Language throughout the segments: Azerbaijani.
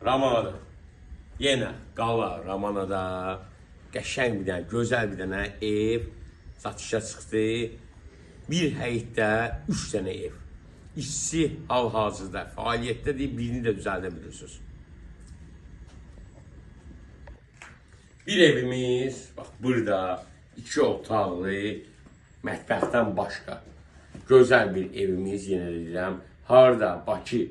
Ramanada. Yenə qala Ramanada qəşəng bir dənə, gözəl bir dənə ev satışa çıxdı. Bir həyətdə 3 dənə ev. İkisi hal-hazırda fəaliyyətdədir, birini də düzəldə bilirsiniz. Bir evimiz, bax burada 2 otaqlı, mətbəxdən başqa gözəl bir evimiz, yenə deyirəm. Harada Bakı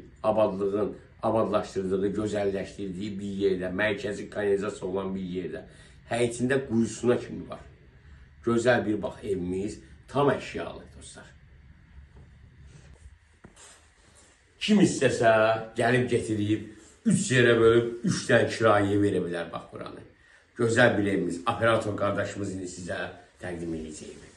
abadlaşdırdığı, gözəlləşdirdiyi bir yerdə, mərkəzi kanalizasiya olan bir yerdə, həyətində quyusuna kimi var. Gözəl bir bax evimiz, tam əşyalı dostlar. Kim istəsə gəlib getirib, 3 yerə bölüb 3 dənə kirayə verə bilər bax buranı. Gözəl bir evimiz, operator qardaşımız indi sizə təqdim edəcəyik.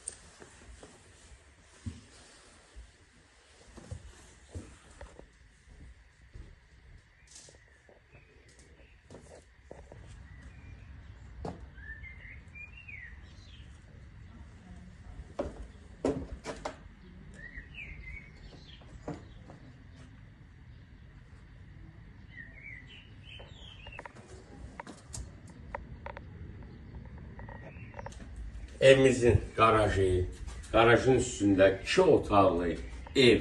Evimizin garajı, garajın üstündə 2 otaqlı ev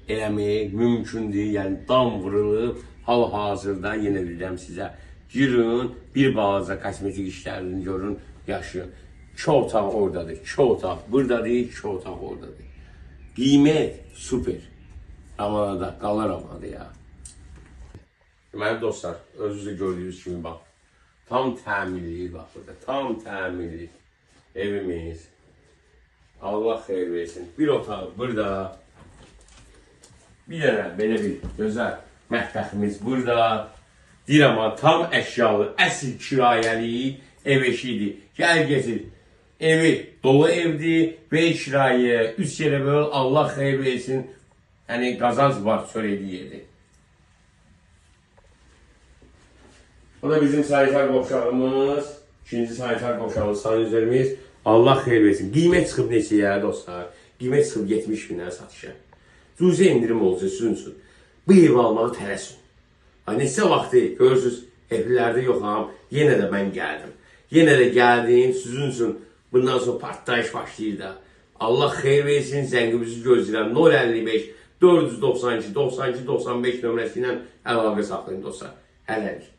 eləmək mümkündür. Yəni dam vurulub, hal-hazırda yenə deyirəm sizə, girin, bir balaca kosmetik işlərini görün, yaşayın. 2 otaq oradadır, 2 otaq buradadır, 2 otaq oradadır. Qiymət super. Ramanada, qala Ramanada ya. Deməli dostlar, özünüzü gördüyünüz kimi bax, tam təminli bax burada, tam təminli. Evimiz. Allah xeyir versin. Bir otaq burada. Bir dənə belə bir gözəl mətbəximiz burada. Deyirəm ha, tam əşyalı, əsl kirayəli ev eşidir. Gəl getir. Evi dolu evdir. Ver kirayə, 3 yerə böl, Allah xeyir versin. Yəni qazanc var söylediyi yerdir. Bu da bizim sanitar qovşağımız. İkinci sanitar qovşağımız, sanitörümüz. Allah xeyir versin. Qiymət çıxıb neçəyə dostlar? Qiymət çıxıb 70 minə satışa. Cüzi indirim olacaq sizin üçün. Bu evi almağı tələsin. Neçə vaxtı görürsünüz, evlərdə yoxam. Yenə də mən gəldim. Yenə də gəldim sizin üçün. Bundan sonra partlayış başlayır da. Allah xeyir versin, zəngimizi gözləyirəm. 055 492 92 95 nömrəsi ilə əlaqə saxlayın dostlar. Hələlik.